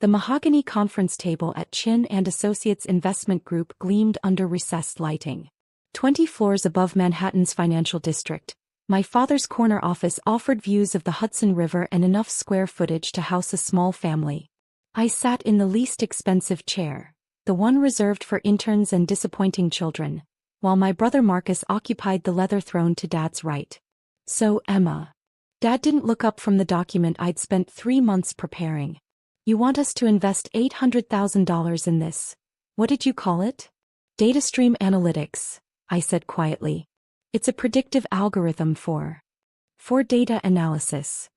The mahogany conference table at Chin and Associates Investment Group gleamed under recessed lighting. 20 floors above Manhattan's financial district, my father's corner office offered views of the Hudson River and enough square footage to house a small family. I sat in the least expensive chair, the one reserved for interns and disappointing children, while my brother Marcus occupied the leather throne to Dad's right. So, Emma. Dad didn't look up from the document I'd spent 3 months preparing. You want us to invest $800,000 in this. What did you call it? Data stream analytics, I said quietly. It's a predictive algorithm for data analysis.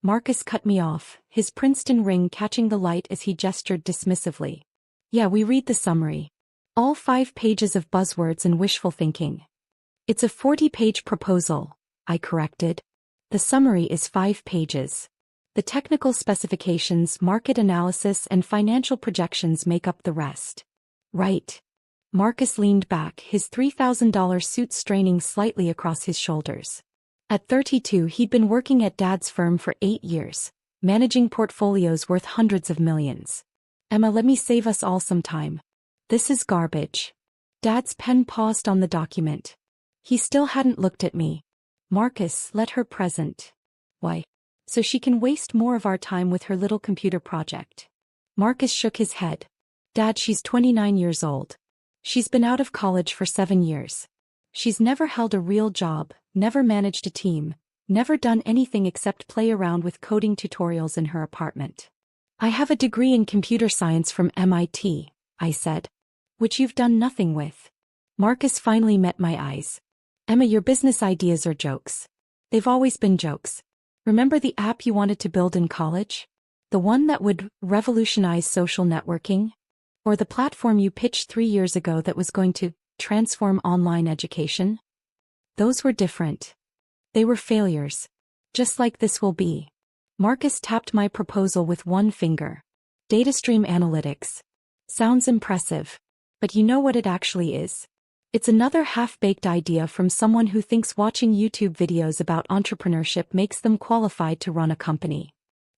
Marcus cut me off, his Princeton ring catching the light as he gestured dismissively. Yeah, we read the summary. All 5 pages of buzzwords and wishful thinking. It's a 40-page proposal, I corrected. The summary is 5 pages. The technical specifications, market analysis, and financial projections make up the rest. Right. Marcus leaned back, his $3,000 suit straining slightly across his shoulders. At 32, he'd been working at Dad's firm for 8 years, managing portfolios worth hundreds of millions. Emma, let me save us all some time. This is garbage. Dad's pen paused on the document. He still hadn't looked at me. Marcus, let her present. Why? So she can waste more of our time with her little computer project. Marcus shook his head. Dad, she's 29 years old. She's been out of college for 7 years. She's never held a real job, never managed a team, never done anything except play around with coding tutorials in her apartment. I have a degree in computer science from MIT, I said. Which you've done nothing with. Marcus finally met my eyes. Emma, your business ideas are jokes. They've always been jokes. Remember the app you wanted to build in college? The one that would revolutionize social networking? Or the platform you pitched 3 years ago that was going to transform online education? Those were different. They were failures. Just like this will be. Marcus tapped my proposal with one finger. Data stream analytics. Sounds impressive. But you know what it actually is? It's another half-baked idea from someone who thinks watching YouTube videos about entrepreneurship makes them qualified to run a company.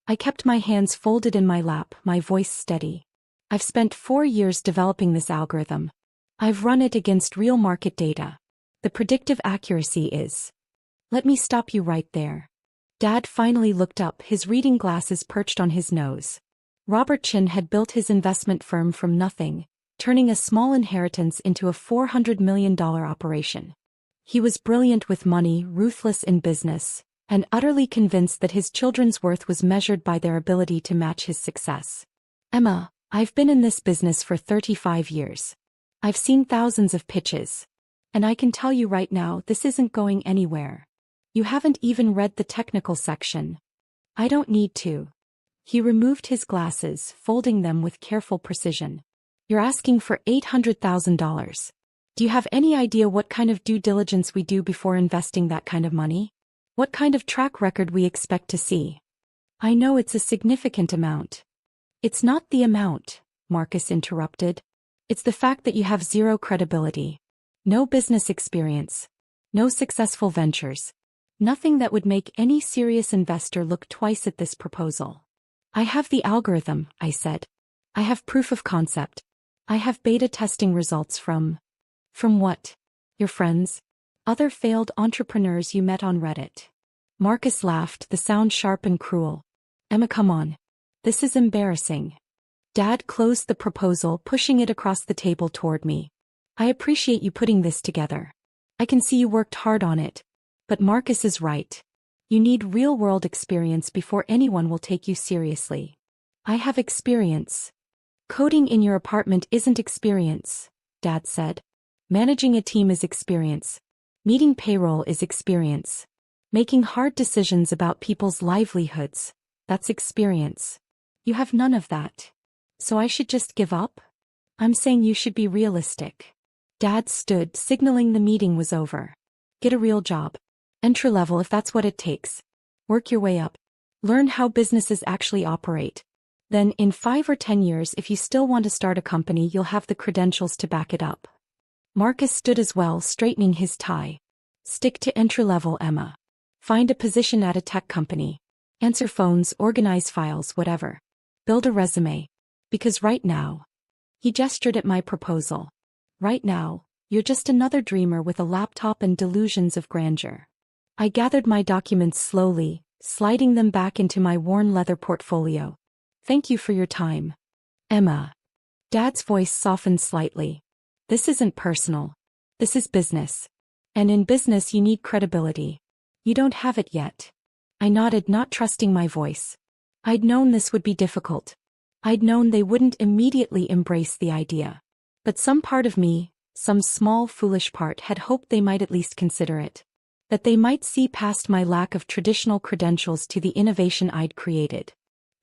I kept my hands folded in my lap, my voice steady. I've spent 4 years developing this algorithm. I've run it against real market data. The predictive accuracy is. Let me stop you right there. Dad finally looked up, his reading glasses perched on his nose. Robert Chin had built his investment firm from nothing, turning a small inheritance into a $400 million operation. He was brilliant with money, ruthless in business, and utterly convinced that his children's worth was measured by their ability to match his success. Emma, I've been in this business for 35 years. I've seen thousands of pitches. And I can tell you right now, this isn't going anywhere. You haven't even read the technical section. I don't need to. He removed his glasses, folding them with careful precision. You're asking for $800,000. Do you have any idea what kind of due diligence we do before investing that kind of money? What kind of track record we expect to see? I know it's a significant amount. It's not the amount, Marcus interrupted. It's the fact that you have zero credibility. No business experience. No successful ventures. Nothing that would make any serious investor look twice at this proposal. I have the algorithm, I said. I have proof of concept. I have beta testing results from what? Your friends? Other failed entrepreneurs you met on Reddit. Marcus laughed, the sound sharp and cruel. Emma, come on. This is embarrassing. Dad closed the proposal, pushing it across the table toward me. I appreciate you putting this together. I can see you worked hard on it. But Marcus is right. You need real-world experience before anyone will take you seriously. I have experience. Coding in your apartment isn't experience, Dad said. Managing a team is experience. Meeting payroll is experience. Making hard decisions about people's livelihoods, that's experience. You have none of that. So I should just give up? I'm saying you should be realistic. Dad stood, signaling the meeting was over. Get a real job. Entry level if that's what it takes. Work your way up. Learn how businesses actually operate. Then, in 5 or 10 years, if you still want to start a company, you'll have the credentials to back it up. Marcus stood as well, straightening his tie. Stick to entry-level, Emma. Find a position at a tech company. Answer phones, organize files, whatever. Build a resume. Because right now. He gestured at my proposal. Right now, you're just another dreamer with a laptop and delusions of grandeur. I gathered my documents slowly, sliding them back into my worn leather portfolio. Thank you for your time. Emma. Dad's voice softened slightly. This isn't personal. This is business. And in business you need credibility. You don't have it yet. I nodded, not trusting my voice. I'd known this would be difficult. I'd known they wouldn't immediately embrace the idea. But some part of me, some small foolish part, had hoped they might at least consider it. That they might see past my lack of traditional credentials to the innovation I'd created.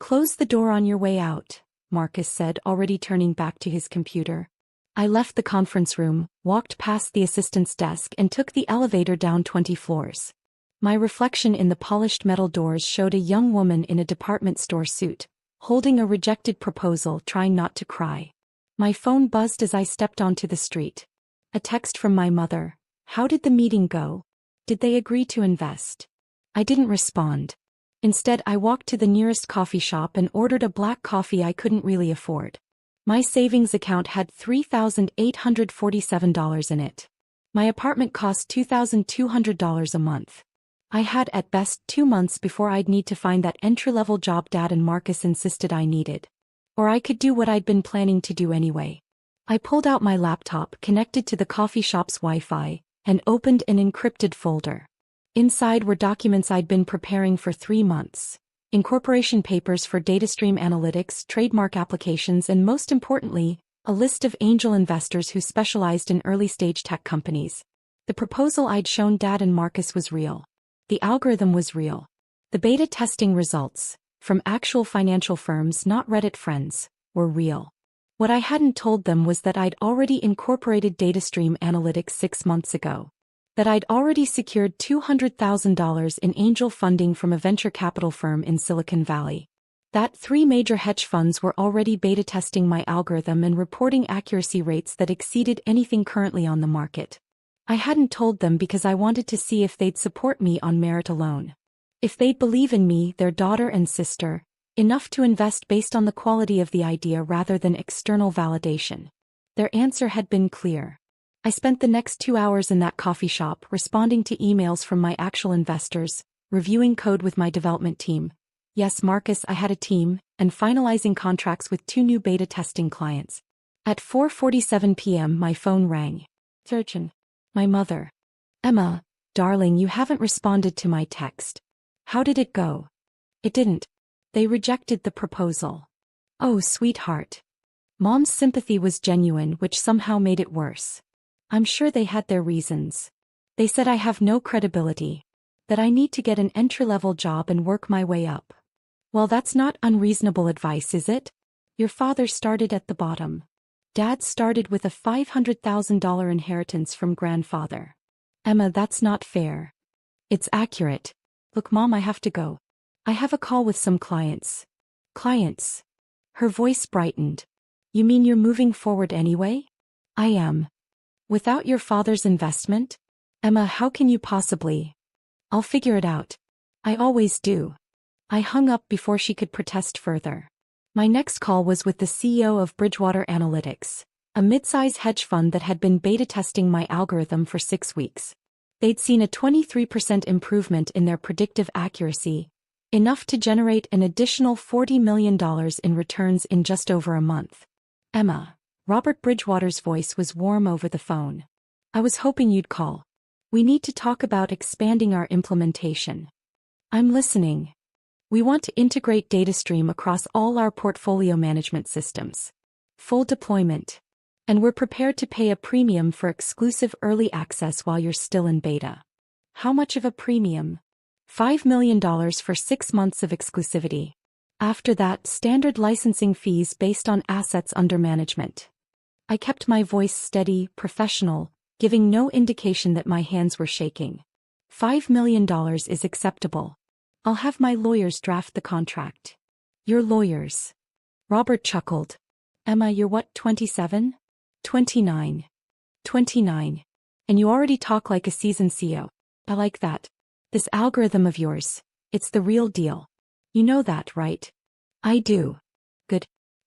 Close the door on your way out, Marcus said, already turning back to his computer. I left the conference room, walked past the assistant's desk and took the elevator down 20 floors. My reflection in the polished metal doors showed a young woman in a department store suit, holding a rejected proposal, trying not to cry. My phone buzzed as I stepped onto the street. A text from my mother. How did the meeting go? Did they agree to invest? I didn't respond. Instead, I walked to the nearest coffee shop and ordered a black coffee I couldn't really afford. My savings account had $3,847 in it. My apartment cost $2,200 a month. I had at best 2 months before I'd need to find that entry-level job Dad and Marcus insisted I needed. Or I could do what I'd been planning to do anyway. I pulled out my laptop, connected to the coffee shop's Wi-Fi, and opened an encrypted folder. Inside were documents I'd been preparing for 3 months. Incorporation papers for DataStream Analytics, trademark applications, and most importantly, a list of angel investors who specialized in early-stage tech companies. The proposal I'd shown Dad and Marcus was real. The algorithm was real. The beta testing results, from actual financial firms, not Reddit friends, were real. What I hadn't told them was that I'd already incorporated DataStream Analytics 6 months ago. That I'd already secured $200,000 in angel funding from a venture capital firm in Silicon Valley. That 3 major hedge funds were already beta testing my algorithm and reporting accuracy rates that exceeded anything currently on the market. I hadn't told them because I wanted to see if they'd support me on merit alone. If they'd believe in me, their daughter and sister, enough to invest based on the quality of the idea rather than external validation. Their answer had been clear. I spent the next 2 hours in that coffee shop responding to emails from my actual investors, reviewing code with my development team. Yes, Marcus, I had a team, and finalizing contracts with 2 new beta testing clients. At 4:47 p.m. my phone rang. Surgeon. My mother. Emma, darling, you haven't responded to my text. How did it go? It didn't. They rejected the proposal. Oh, sweetheart. Mom's sympathy was genuine, which somehow made it worse. I'm sure they had their reasons. They said I have no credibility. That I need to get an entry-level job and work my way up. Well, that's not unreasonable advice, is it? Your father started at the bottom. Dad started with a $500,000 inheritance from grandfather. Emma, that's not fair. It's accurate. Look, Mom, I have to go. I have a call with some clients. Clients? Her voice brightened. You mean you're moving forward anyway? I am. Without your father's investment? Emma, how can you possibly? I'll figure it out. I always do. I hung up before she could protest further. My next call was with the CEO of Bridgewater Analytics, a mid-size hedge fund that had been beta testing my algorithm for 6 weeks. They'd seen a 23% improvement in their predictive accuracy, enough to generate an additional $40 million in returns in just over a month. Emma. Robert Bridgewater's voice was warm over the phone. I was hoping you'd call. We need to talk about expanding our implementation. I'm listening. We want to integrate DataStream across all our portfolio management systems. Full deployment. And we're prepared to pay a premium for exclusive early access while you're still in beta. How much of a premium? $5 million for 6 months of exclusivity. After that, standard licensing fees based on assets under management. I kept my voice steady, professional, giving no indication that my hands were shaking. $5 million is acceptable. I'll have my lawyers draft the contract. Your lawyers? Robert chuckled. Emma, you're what, 27? 29. 29. And you already talk like a seasoned CEO. I like that. This algorithm of yours, it's the real deal. You know that, right? I do.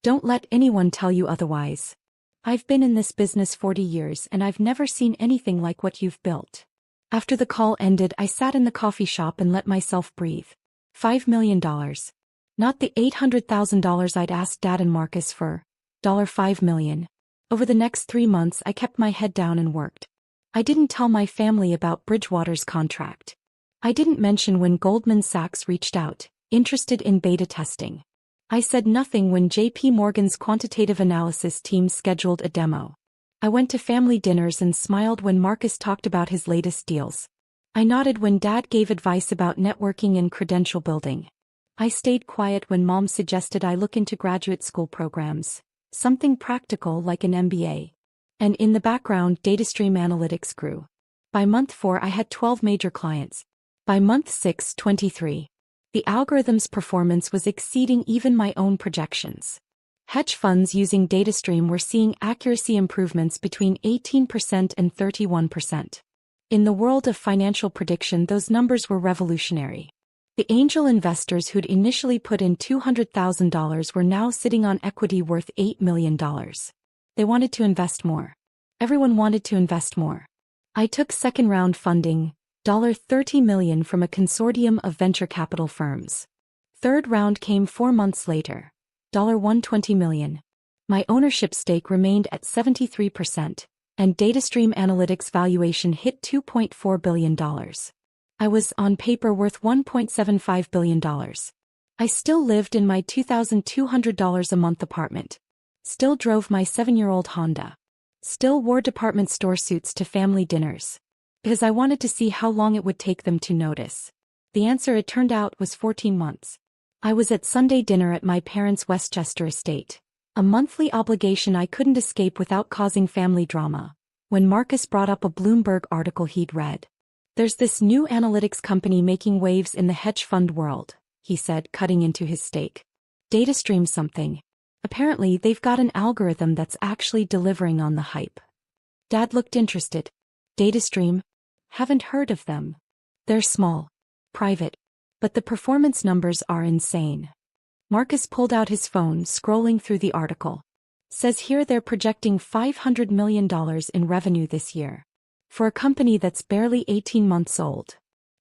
Don't let anyone tell you otherwise. I've been in this business 40 years and I've never seen anything like what you've built. After the call ended, I sat in the coffee shop and let myself breathe. $5 million. Not the $800,000 I'd asked Dad and Marcus for. $5 million. Over the next 3 months I kept my head down and worked. I didn't tell my family about Bridgewater's contract. I didn't mention when Goldman Sachs reached out, interested in beta testing. I said nothing when JP Morgan's quantitative analysis team scheduled a demo. I went to family dinners and smiled when Marcus talked about his latest deals. I nodded when Dad gave advice about networking and credential building. I stayed quiet when Mom suggested I look into graduate school programs, something practical like an MBA. And in the background, DataStream Analytics grew. By month 4 I had 12 major clients. By month 6, 23. The algorithm's performance was exceeding even my own projections. Hedge funds using DataStream were seeing accuracy improvements between 18% and 31%. In the world of financial prediction, those numbers were revolutionary. The angel investors who'd initially put in $200,000 were now sitting on equity worth $8 million. They wanted to invest more. Everyone wanted to invest more. I took second-round funding, $30 million from a consortium of venture capital firms. Third round came 4 months later. $120 million. My ownership stake remained at 73%, and DataStream Analytics valuation hit $2.4 billion. I was, on paper, worth $1.75 billion. I still lived in my $2,200 a month apartment. Still drove my 7-year-old Honda. Still wore department store suits to family dinners. Because I wanted to see how long it would take them to notice. The answer, it turned out, was 14 months. I was at Sunday dinner at my parents' Westchester estate, a monthly obligation I couldn't escape without causing family drama, when Marcus brought up a Bloomberg article he'd read. There's this new analytics company making waves in the hedge fund world, he said, cutting into his steak. DataStream something. Apparently they've got an algorithm that's actually delivering on the hype. Dad looked interested. DataStream? Haven't heard of them. They're small. Private. But the performance numbers are insane. Marcus pulled out his phone, scrolling through the article. Says here they're projecting $500 million in revenue this year. For a company that's barely 18 months old.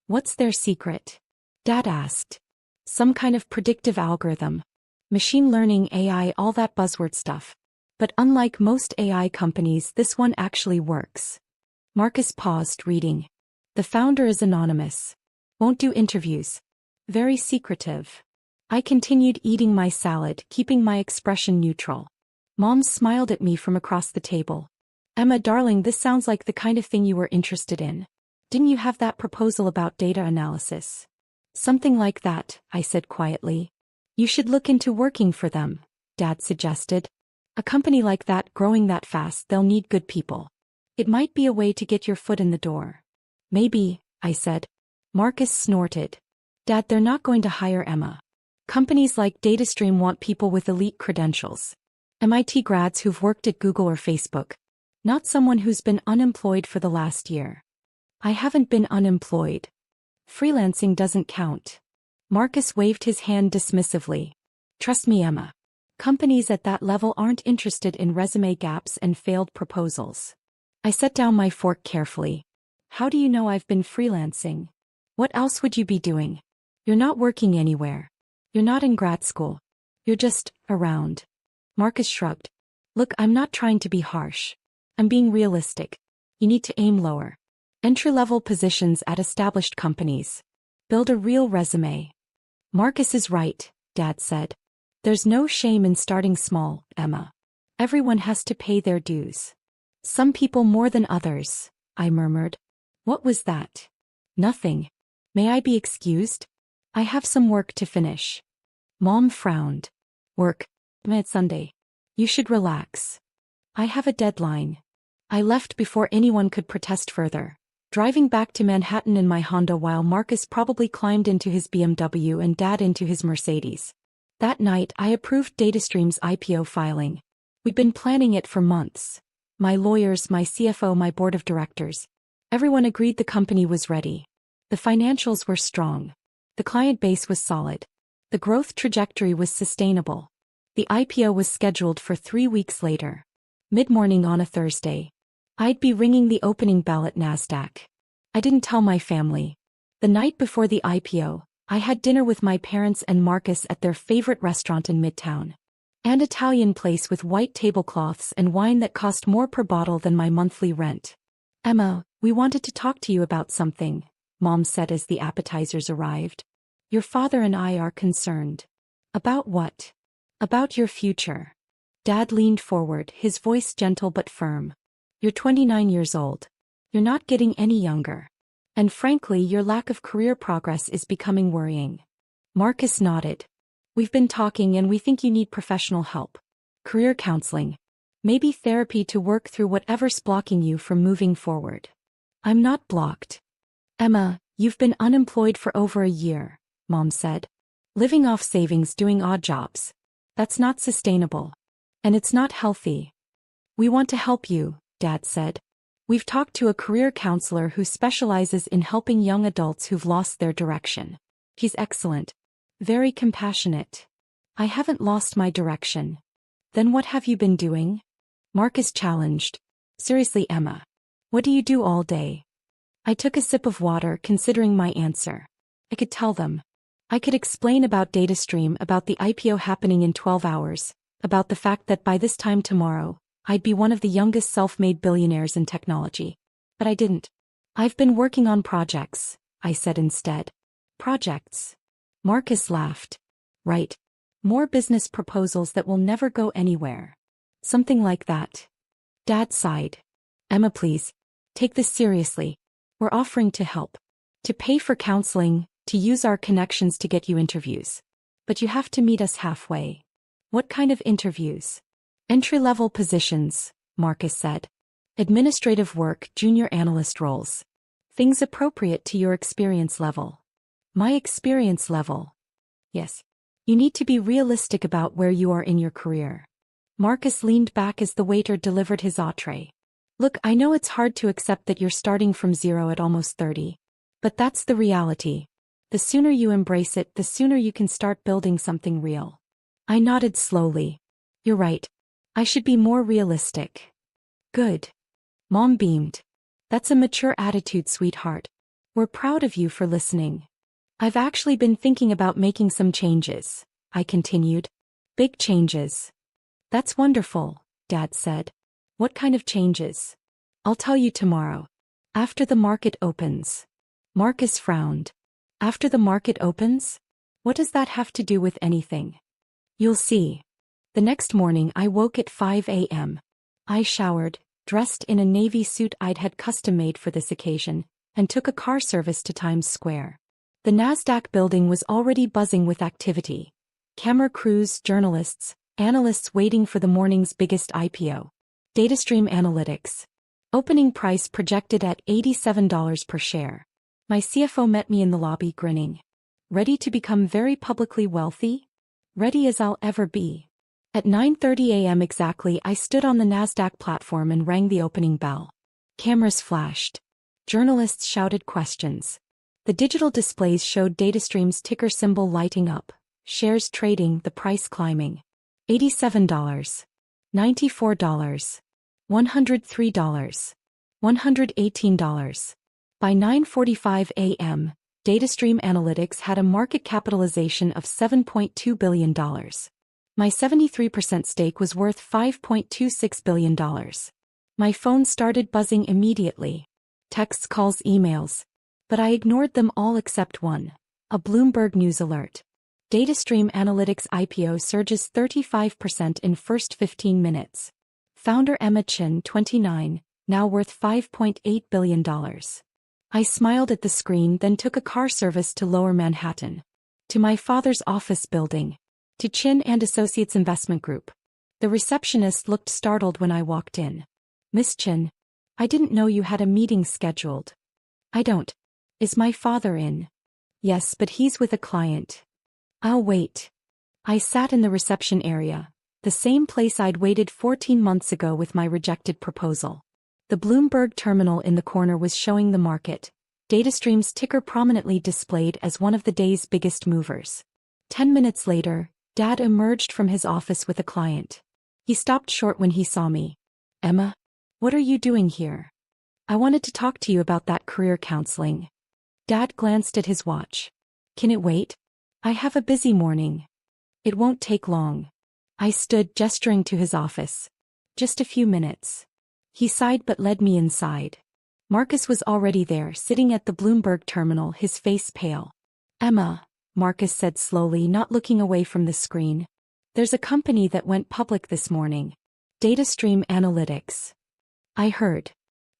What's their secret? Dad asked. Some kind of predictive algorithm. Machine learning, AI, all that buzzword stuff. But unlike most AI companies, this one actually works. Marcus paused, reading. The founder is anonymous. Won't do interviews. Very secretive. I continued eating my salad, keeping my expression neutral. Mom smiled at me from across the table. Emma, darling, this sounds like the kind of thing you were interested in. Didn't you have that proposal about data analysis? Something like that, I said quietly. You should look into working for them, Dad suggested. A company like that growing that fast, they'll need good people. It might be a way to get your foot in the door. Maybe, I said. Marcus snorted. Dad, they're not going to hire Emma. Companies like DataStream want people with elite credentials. MIT grads who've worked at Google or Facebook. Not someone who's been unemployed for the last year. I haven't been unemployed. Freelancing doesn't count. Marcus waved his hand dismissively. Trust me, Emma. Companies at that level aren't interested in resume gaps and failed proposals. I set down my fork carefully. How do you know I've been freelancing? What else would you be doing? You're not working anywhere. You're not in grad school. You're just around. Marcus shrugged. Look, I'm not trying to be harsh. I'm being realistic. You need to aim lower. Entry-level positions at established companies. Build a real resume. Marcus is right, Dad said. There's no shame in starting small, Emma. Everyone has to pay their dues. Some people more than others, I murmured. What was that? Nothing. May I be excused? I have some work to finish. Mom frowned. Work? It's Sunday. You should relax. I have a deadline. I left before anyone could protest further, driving back to Manhattan in my Honda while Marcus probably climbed into his BMW and Dad into his Mercedes. That night I approved DataStream's IPO filing. We'd been planning it for months. My lawyers, my CFO, my board of directors. Everyone agreed the company was ready. The financials were strong. The client base was solid. The growth trajectory was sustainable. The IPO was scheduled for 3 weeks later. Mid-morning on a Thursday. I'd be ringing the opening bell at NASDAQ. I didn't tell my family. The night before the IPO, I had dinner with my parents and Marcus at their favorite restaurant in Midtown. An Italian place with white tablecloths and wine that cost more per bottle than my monthly rent. "Emma, we wanted to talk to you about something," Mom said as the appetizers arrived. "Your father and I are concerned." "About what?" "About your future." Dad leaned forward, his voice gentle but firm. "You're 29 years old. You're not getting any younger. And frankly, your lack of career progress is becoming worrying." Marcus nodded. "We've been talking and we think you need professional help. Career counseling. Maybe therapy to work through whatever's blocking you from moving forward." "I'm not blocked." "Emma, you've been unemployed for over a year," Mom said. "Living off savings doing odd jobs. That's not sustainable. And it's not healthy." "We want to help you," Dad said. "We've talked to a career counselor who specializes in helping young adults who've lost their direction. He's excellent. Very compassionate." "I haven't lost my direction." "Then what have you been doing?" Marcus challenged. "Seriously, Emma. What do you do all day?" I took a sip of water, considering my answer. I could tell them. I could explain about DataStream, about the IPO happening in 12 hours, about the fact that by this time tomorrow, I'd be one of the youngest self-made billionaires in technology. But I didn't. "I've been working on projects," I said instead. "Projects?" Marcus laughed. "Right. More business proposals that will never go anywhere. Something like that." Dad sighed. "Emma, please. Take this seriously. We're offering to help. To pay for counseling, to use our connections to get you interviews. But you have to meet us halfway." "What kind of interviews?" "Entry-level positions," Marcus said. "Administrative work, junior analyst roles. Things appropriate to your experience level." "My experience level?" "Yes. You need to be realistic about where you are in your career." Marcus leaned back as the waiter delivered his entree. "Look, I know it's hard to accept that you're starting from zero at almost 30. But that's the reality. The sooner you embrace it, the sooner you can start building something real." I nodded slowly. "You're right. I should be more realistic." "Good." Mom beamed. "That's a mature attitude, sweetheart. We're proud of you for listening." "I've actually been thinking about making some changes," I continued. "Big changes." "That's wonderful," Dad said. "What kind of changes?" "I'll tell you tomorrow. After the market opens." Marcus frowned. "After the market opens? What does that have to do with anything?" "You'll see." The next morning I woke at 5 a.m. I showered, dressed in a navy suit I'd had custom-made for this occasion, and took a car service to Times Square. The NASDAQ building was already buzzing with activity. Camera crews, journalists, analysts waiting for the morning's biggest IPO. DataStream Analytics. Opening price projected at $87 per share. My CFO met me in the lobby grinning. "Ready to become very publicly wealthy?" "Ready as I'll ever be." At 9:30 a.m. exactly, I stood on the NASDAQ platform and rang the opening bell. Cameras flashed. Journalists shouted questions. The digital displays showed DataStream's ticker symbol lighting up, shares trading, the price climbing. $87. $94. $103. $118. By 9:45 a.m., DataStream Analytics had a market capitalization of $7.2 billion. My 73% stake was worth $5.26 billion. My phone started buzzing immediately. Texts, calls, emails. But I ignored them all except one. A Bloomberg news alert. DataStream Analytics IPO surges 35% in first 15 minutes. Founder Emma Chin, 29, now worth $5.8 billion. I smiled at the screen, then took a car service to Lower Manhattan. To my father's office building. To Chin and Associates Investment Group. The receptionist looked startled when I walked in. "Miss Chin, I didn't know you had a meeting scheduled." "I don't. Is my father in?" "Yes, but he's with a client." "I'll wait." I sat in the reception area, the same place I'd waited 14 months ago with my rejected proposal. The Bloomberg terminal in the corner was showing the market, DataStream's ticker prominently displayed as one of the day's biggest movers. 10 minutes later, Dad emerged from his office with a client. He stopped short when he saw me. Emma, what are you doing here? I wanted to talk to you about that career counseling. Dad glanced at his watch. Can it wait? I have a busy morning. It won't take long. I stood, gesturing to his office. Just a few minutes. He sighed but led me inside. Marcus was already there, sitting at the Bloomberg terminal, his face pale. Emma, Marcus said slowly, not looking away from the screen. There's a company that went public this morning. DataStream Analytics. I heard.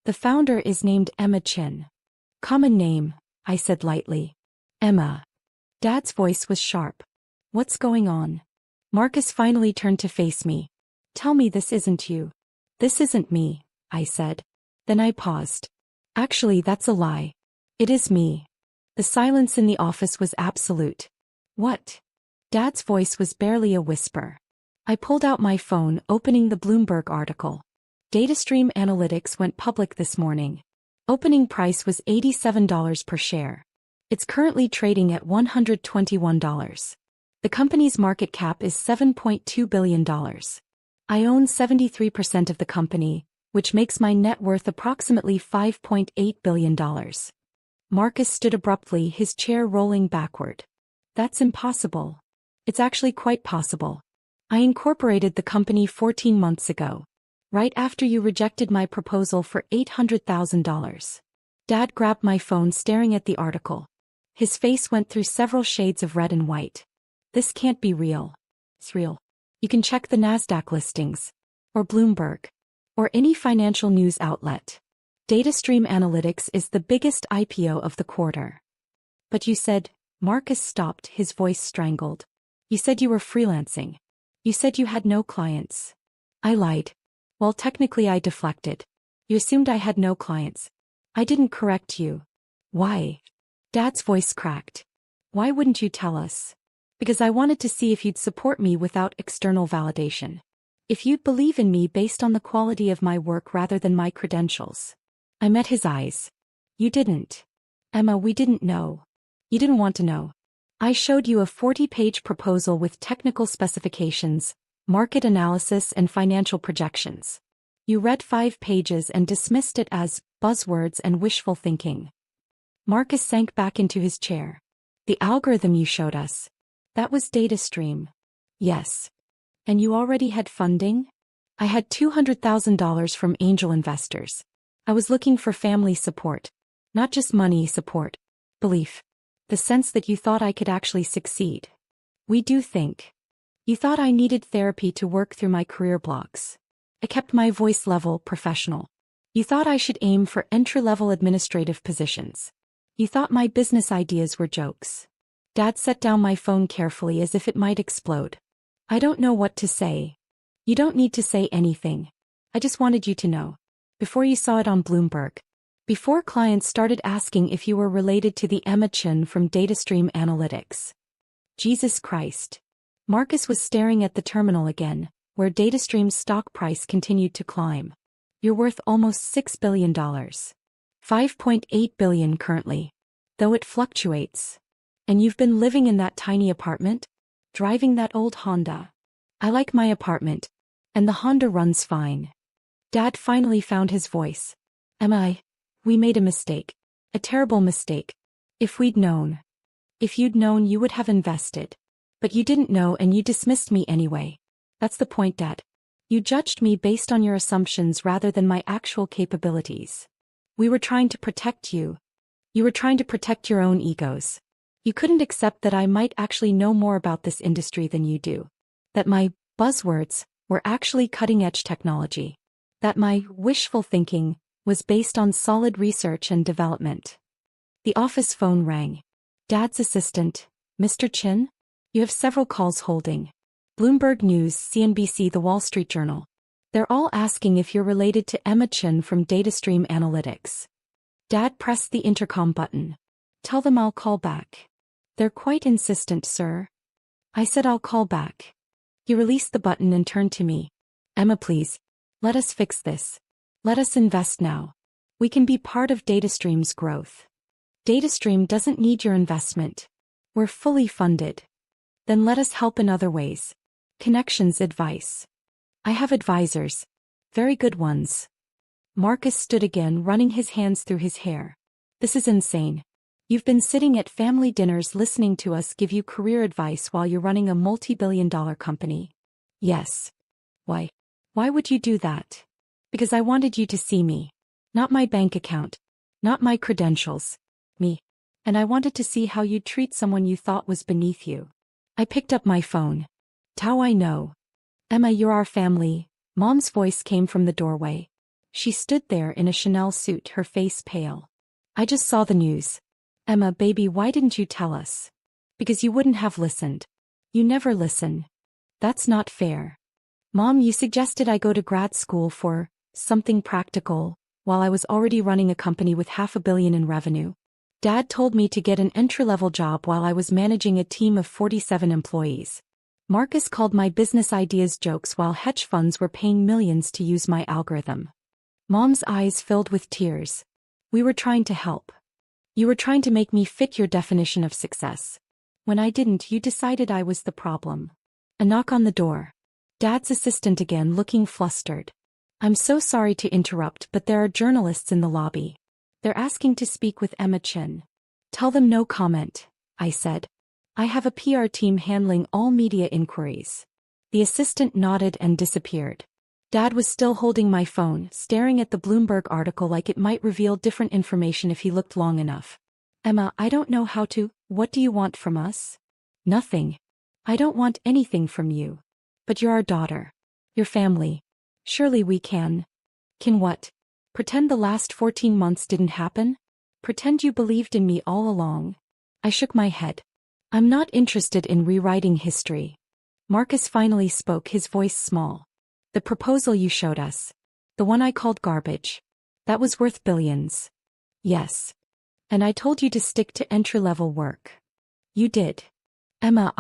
The founder is named Emma Chin. Common name, I said lightly. Emma. Dad's voice was sharp. What's going on? Marcus finally turned to face me. Tell me this isn't you. This isn't me, I said. Then I paused. Actually, that's a lie. It is me. The silence in the office was absolute. What? Dad's voice was barely a whisper. I pulled out my phone, opening the Bloomberg article. DataStream Analytics went public this morning. Opening price was $87 per share. It's currently trading at $121. The company's market cap is $7.2 billion. I own 73% of the company, which makes my net worth approximately $5.8 billion. Marcus stood abruptly, his chair rolling backward. That's impossible. It's actually quite possible. I incorporated the company 14 months ago. Right after you rejected my proposal for $800,000. Dad grabbed my phone, staring at the article. His face went through several shades of red and white. This can't be real. It's real. You can check the NASDAQ listings. Or Bloomberg. Or any financial news outlet. DataStream Analytics is the biggest IPO of the quarter. But you said, Marcus stopped, his voice strangled. You said you were freelancing. You said you had no clients. I lied. Well, technically I deflected. You assumed I had no clients. I didn't correct you. Why? Dad's voice cracked. Why wouldn't you tell us? Because I wanted to see if you'd support me without external validation. If you'd believe in me based on the quality of my work rather than my credentials. I met his eyes. You didn't. Emma, we didn't know. You didn't want to know. I showed you a 40-page proposal with technical specifications, market analysis and financial projections. You read 5 pages and dismissed it as buzzwords and wishful thinking. Marcus sank back into his chair. The algorithm you showed us. That was DataStream. Yes. And you already had funding? I had $200,000 from angel investors. I was looking for family support. Not just money support. Belief. The sense that you thought I could actually succeed. We do think. You thought I needed therapy to work through my career blocks. I kept my voice level, professional. You thought I should aim for entry-level administrative positions. You thought my business ideas were jokes. Dad set down my phone carefully as if it might explode. I don't know what to say. You don't need to say anything. I just wanted you to know. Before you saw it on Bloomberg. Before clients started asking if you were related to the Emma Chin from DataStream Analytics. Jesus Christ. Marcus was staring at the terminal again, where DataStream's stock price continued to climb. You're worth almost $6 billion. $5.8 billion currently. Though it fluctuates. And you've been living in that tiny apartment? Driving that old Honda. I like my apartment. And the Honda runs fine. Dad finally found his voice. We made a mistake. A terrible mistake. If we'd known. If you'd known, you would have invested. But you didn't know and you dismissed me anyway. That's the point, Dad. You judged me based on your assumptions rather than my actual capabilities. We were trying to protect you. You were trying to protect your own egos. You couldn't accept that I might actually know more about this industry than you do. That my buzzwords were actually cutting-edge technology. That my wishful thinking was based on solid research and development. The office phone rang. Dad's assistant, Mr. Chin? You have several calls holding. Bloomberg News, CNBC, The Wall Street Journal. They're all asking if you're related to Emma Chin from DataStream Analytics. Dad pressed the intercom button. Tell them I'll call back. They're quite insistent, sir. I said I'll call back. He released the button and turned to me. Emma, please. Let us fix this. Let us invest now. We can be part of DataStream's growth. DataStream doesn't need your investment. We're fully funded. Then let us help in other ways. Connections, advice. I have advisors. Very good ones. Marcus stood again, running his hands through his hair. This is insane. You've been sitting at family dinners listening to us give you career advice while you're running a multi-billion-dollar company. Yes. Why? Why would you do that? Because I wanted you to see me. Not my bank account. Not my credentials. Me. And I wanted to see how you'd treat someone you thought was beneath you. I picked up my phone. How I know. Emma, you're our family. Mom's voice came from the doorway. She stood there in a Chanel suit, her face pale. I just saw the news. Emma, baby, why didn't you tell us? Because you wouldn't have listened. You never listen. That's not fair. Mom, you suggested I go to grad school for something practical, while I was already running a company with $500 million in revenue. Dad told me to get an entry-level job while I was managing a team of 47 employees. Marcus called my business ideas jokes while hedge funds were paying millions to use my algorithm. Mom's eyes filled with tears. We were trying to help. You were trying to make me fit your definition of success. When I didn't, you decided I was the problem. A knock on the door. Dad's assistant again, looking flustered. I'm so sorry to interrupt, but there are journalists in the lobby. They're asking to speak with Emma Chin. Tell them no comment, I said. I have a PR team handling all media inquiries. The assistant nodded and disappeared. Dad was still holding my phone, staring at the Bloomberg article like it might reveal different information if he looked long enough. Emma, I don't know how to. What do you want from us? Nothing. I don't want anything from you. But you're our daughter. Your family. Surely we can. Can what? Pretend the last 14 months didn't happen? Pretend you believed in me all along. I shook my head. I'm not interested in rewriting history. Marcus finally spoke, his voice small. The proposal you showed us. The one I called garbage. That was worth billions. Yes. And I told you to stick to entry-level work. You did. Emma,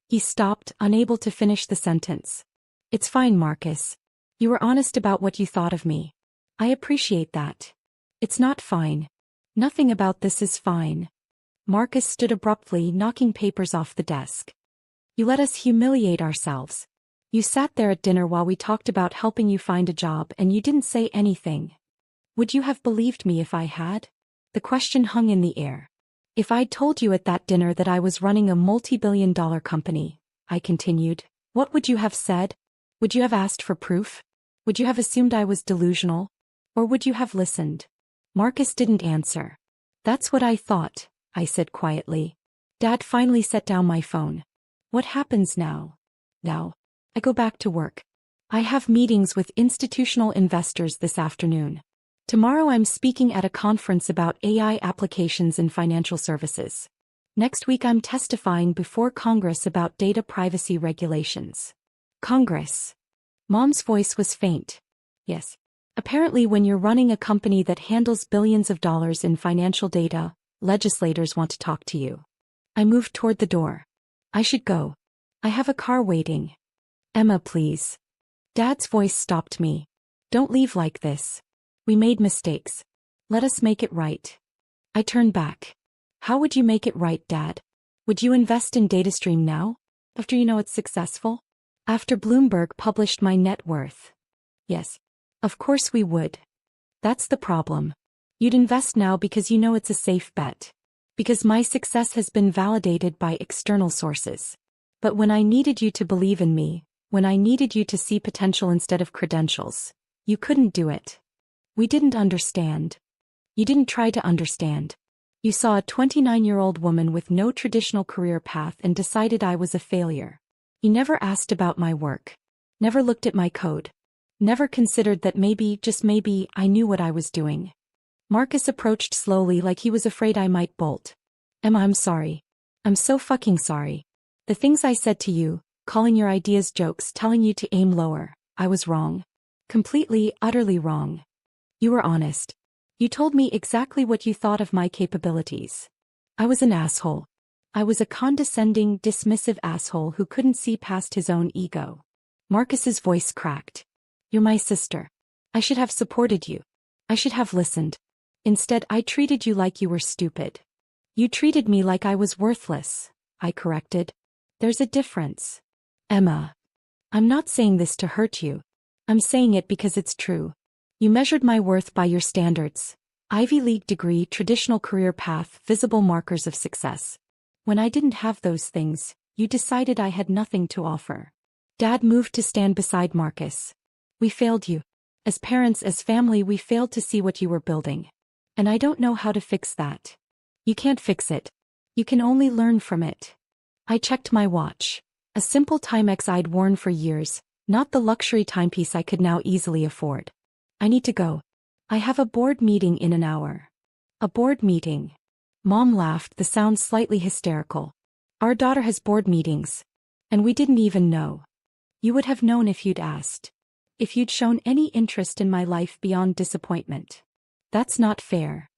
He stopped, unable to finish the sentence. It's fine, Marcus. You were honest about what you thought of me. I appreciate that. It's not fine. Nothing about this is fine. Marcus stood abruptly, knocking papers off the desk. You let us humiliate ourselves. You sat there at dinner while we talked about helping you find a job and you didn't say anything. Would you have believed me if I had? The question hung in the air. If I'd told you at that dinner that I was running a multi-billion-dollar company, I continued, what would you have said? Would you have asked for proof? Would you have assumed I was delusional? Or would you have listened? Marcus didn't answer. That's what I thought, I said quietly. Dad finally set down my phone. What happens now? Now. I go back to work. I have meetings with institutional investors this afternoon. Tomorrow I'm speaking at a conference about AI applications in financial services. Next week I'm testifying before Congress about data privacy regulations. Congress. Mom's voice was faint. Yes. Apparently when you're running a company that handles billions of dollars in financial data, legislators want to talk to you. I moved toward the door. I should go. I have a car waiting. Emma, please. Dad's voice stopped me. Don't leave like this. We made mistakes. Let us make it right. I turned back. How would you make it right, Dad? Would you invest in DataStream now? After you know it's successful? After Bloomberg published my net worth? Yes. Of course we would. That's the problem. You'd invest now because you know it's a safe bet. Because my success has been validated by external sources. But when I needed you to believe in me, when I needed you to see potential instead of credentials, you couldn't do it. We didn't understand. You didn't try to understand. You saw a 29-year-old woman with no traditional career path and decided I was a failure. You never asked about my work. Never looked at my code. Never considered that maybe, just maybe, I knew what I was doing. Marcus approached slowly like he was afraid I might bolt. Emma, I'm sorry. I'm so fucking sorry. The things I said to you, calling your ideas jokes, telling you to aim lower, I was wrong. Completely, utterly wrong. You were honest. You told me exactly what you thought of my capabilities. I was an asshole. I was a condescending, dismissive asshole who couldn't see past his own ego. Marcus's voice cracked. You're my sister. I should have supported you. I should have listened. Instead, I treated you like you were stupid. You treated me like I was worthless, I corrected. There's a difference. Emma. I'm not saying this to hurt you. I'm saying it because it's true. You measured my worth by your standards. Ivy League degree, traditional career path, visible markers of success. When I didn't have those things, you decided I had nothing to offer. Dad moved to stand beside Marcus. We failed you. As parents, as family, we failed to see what you were building. And I don't know how to fix that. You can't fix it. You can only learn from it. I checked my watch. A simple Timex I'd worn for years, not the luxury timepiece I could now easily afford. I need to go. I have a board meeting in an hour. A board meeting. Mom laughed, the sound slightly hysterical. Our daughter has board meetings. And we didn't even know. You would have known if you'd asked. If you'd shown any interest in my life beyond disappointment. That's not fair.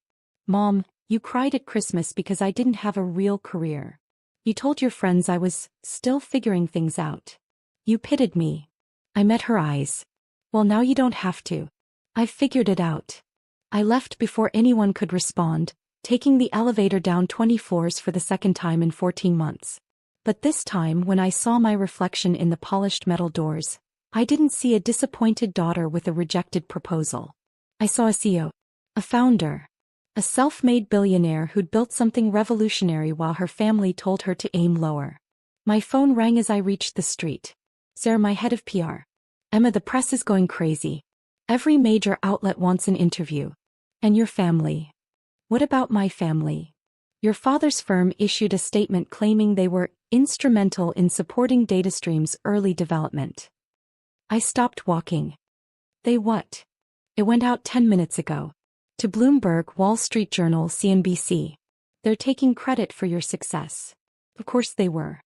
Mom, you cried at Christmas because I didn't have a real career. You told your friends I was still figuring things out. You pitied me. I met her eyes. Well, now you don't have to. I've figured it out. I left before anyone could respond, taking the elevator down 20 floors for the second time in 14 months. But this time, when I saw my reflection in the polished metal doors, I didn't see a disappointed daughter with a rejected proposal. I saw a CEO, a founder, a self-made billionaire who'd built something revolutionary while her family told her to aim lower. My phone rang as I reached the street. Sarah, my head of PR. Emma, the press is going crazy. Every major outlet wants an interview. And your family? What about my family? Your father's firm issued a statement claiming they were instrumental in supporting DataStream's early development. I stopped walking. They what? It went out 10 minutes ago. To Bloomberg, Wall Street Journal, CNBC. They're taking credit for your success. Of course they were.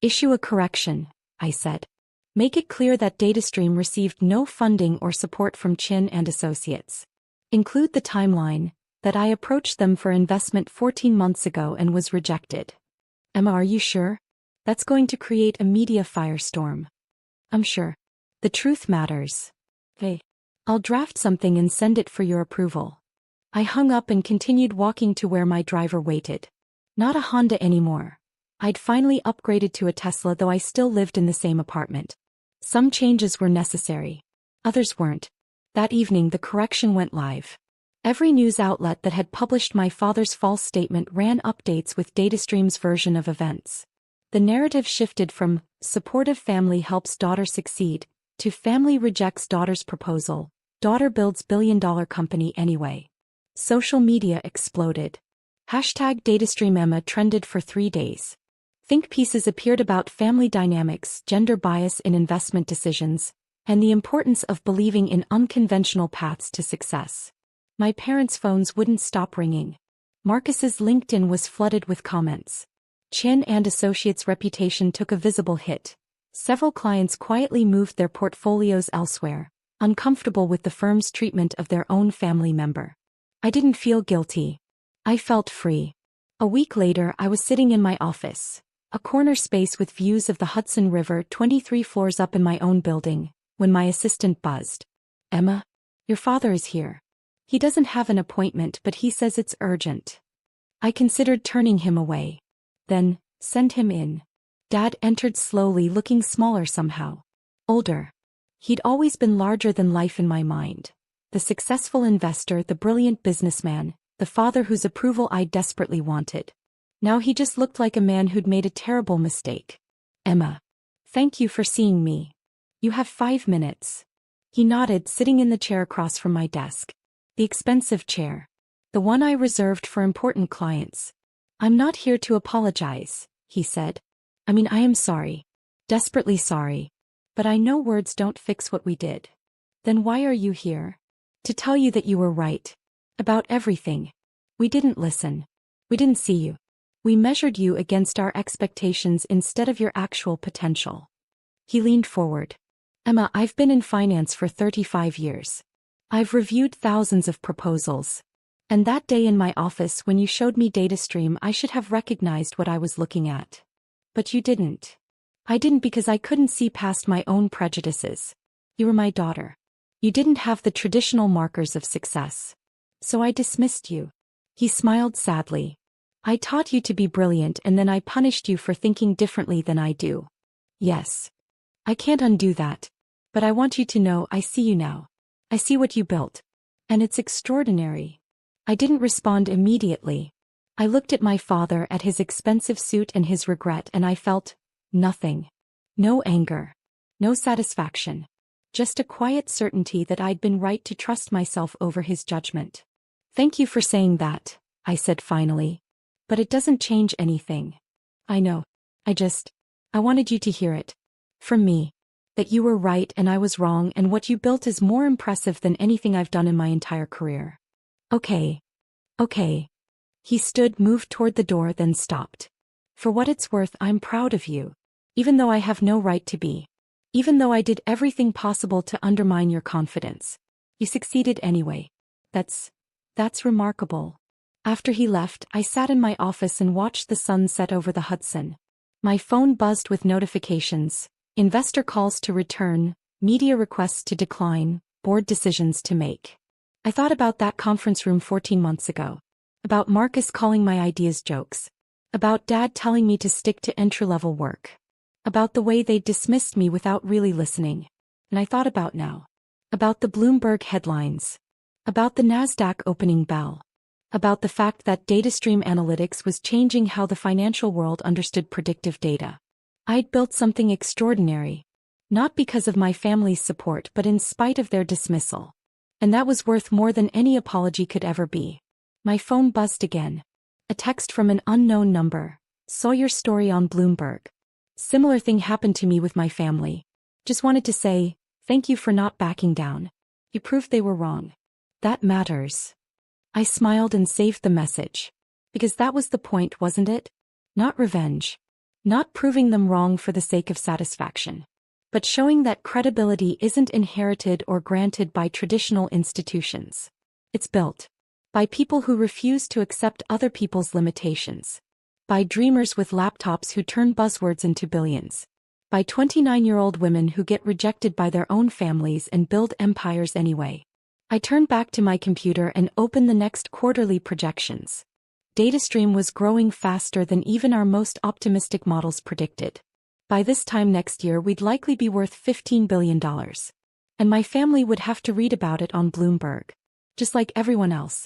Issue a correction, I said. Make it clear that DataStream received no funding or support from Chin and Associates. Include the timeline, that I approached them for investment 14 months ago and was rejected. Emma, are you sure? That's going to create a media firestorm. I'm sure. The truth matters. Hey. I'll draft something and send it for your approval. I hung up and continued walking to where my driver waited. Not a Honda anymore. I'd finally upgraded to a Tesla, though I still lived in the same apartment. Some changes were necessary. Others weren't. That evening the correction went live. Every news outlet that had published my father's false statement ran updates with DataStream's version of events. The narrative shifted from supportive family helps daughter succeed to family rejects daughter's proposal, daughter builds billion-dollar company anyway. Social media exploded. Hashtag DataStream Emma trended for 3 days. Think pieces appeared about family dynamics, gender bias in investment decisions, and the importance of believing in unconventional paths to success. My parents' phones wouldn't stop ringing. Marcus's LinkedIn was flooded with comments. Chin and Associates' reputation took a visible hit. Several clients quietly moved their portfolios elsewhere, uncomfortable with the firm's treatment of their own family member. I didn't feel guilty. I felt free. A week later, I was sitting in my office, a corner space with views of the Hudson River 23 floors up in my own building, when my assistant buzzed. Emma, your father is here. He doesn't have an appointment, but he says it's urgent. I considered turning him away. Then, send him in. Dad entered slowly, looking smaller somehow. Older. He'd always been larger than life in my mind. The successful investor, the brilliant businessman, the father whose approval I desperately wanted. Now he just looked like a man who'd made a terrible mistake. Emma. Thank you for seeing me. You have 5 minutes. He nodded, sitting in the chair across from my desk. The expensive chair. The one I reserved for important clients. I'm not here to apologize, he said. I mean, I am sorry. Desperately sorry. But I know words don't fix what we did. Then why are you here? To tell you that you were right. About everything. We didn't listen. We didn't see you. We measured you against our expectations instead of your actual potential. He leaned forward. Emma, I've been in finance for 35 years. I've reviewed thousands of proposals. And that day in my office when you showed me DataStream, I should have recognized what I was looking at. But you didn't. I didn't because I couldn't see past my own prejudices. You were my daughter. You didn't have the traditional markers of success. So I dismissed you. He smiled sadly. I taught you to be brilliant and then I punished you for thinking differently than I do. Yes. I can't undo that. But I want you to know I see you now. I see what you built. And it's extraordinary. I didn't respond immediately. I looked at my father, at his expensive suit and his regret, and I felt nothing. No anger. No satisfaction. Just a quiet certainty that I'd been right to trust myself over his judgment. Thank you for saying that, I said finally. But it doesn't change anything. I know. I wanted you to hear it. From me. That you were right and I was wrong, and what you built is more impressive than anything I've done in my entire career. Okay. He stood, moved toward the door, then stopped. For what it's worth, I'm proud of you. Even though I have no right to be. Even though I did everything possible to undermine your confidence. You succeeded anyway. That's remarkable. After he left, I sat in my office and watched the sun set over the Hudson. My phone buzzed with notifications, investor calls to return, media requests to decline, board decisions to make. I thought about that conference room 14 months ago. About Marcus calling my ideas jokes. About Dad telling me to stick to entry-level work. About the way they dismissed me without really listening. And I thought about now. About the Bloomberg headlines. About the NASDAQ opening bell. About the fact that datastream analytics was changing how the financial world understood predictive data. I'd built something extraordinary. Not because of my family's support, but in spite of their dismissal. And that was worth more than any apology could ever be. My phone buzzed again. A text from an unknown number. Saw your story on Bloomberg. Similar thing happened to me with my family. Just wanted to say, thank you for not backing down. You proved they were wrong. That matters. I smiled and saved the message. Because that was the point, wasn't it? Not revenge. Not proving them wrong for the sake of satisfaction. But showing that credibility isn't inherited or granted by traditional institutions. It's built. By people who refuse to accept other people's limitations. By dreamers with laptops who turn buzzwords into billions. By 29-year-old women who get rejected by their own families and build empires anyway. I turned back to my computer and opened the next quarterly projections. DataStream was growing faster than even our most optimistic models predicted. By this time next year we'd likely be worth $15 billion. And my family would have to read about it on Bloomberg. Just like everyone else.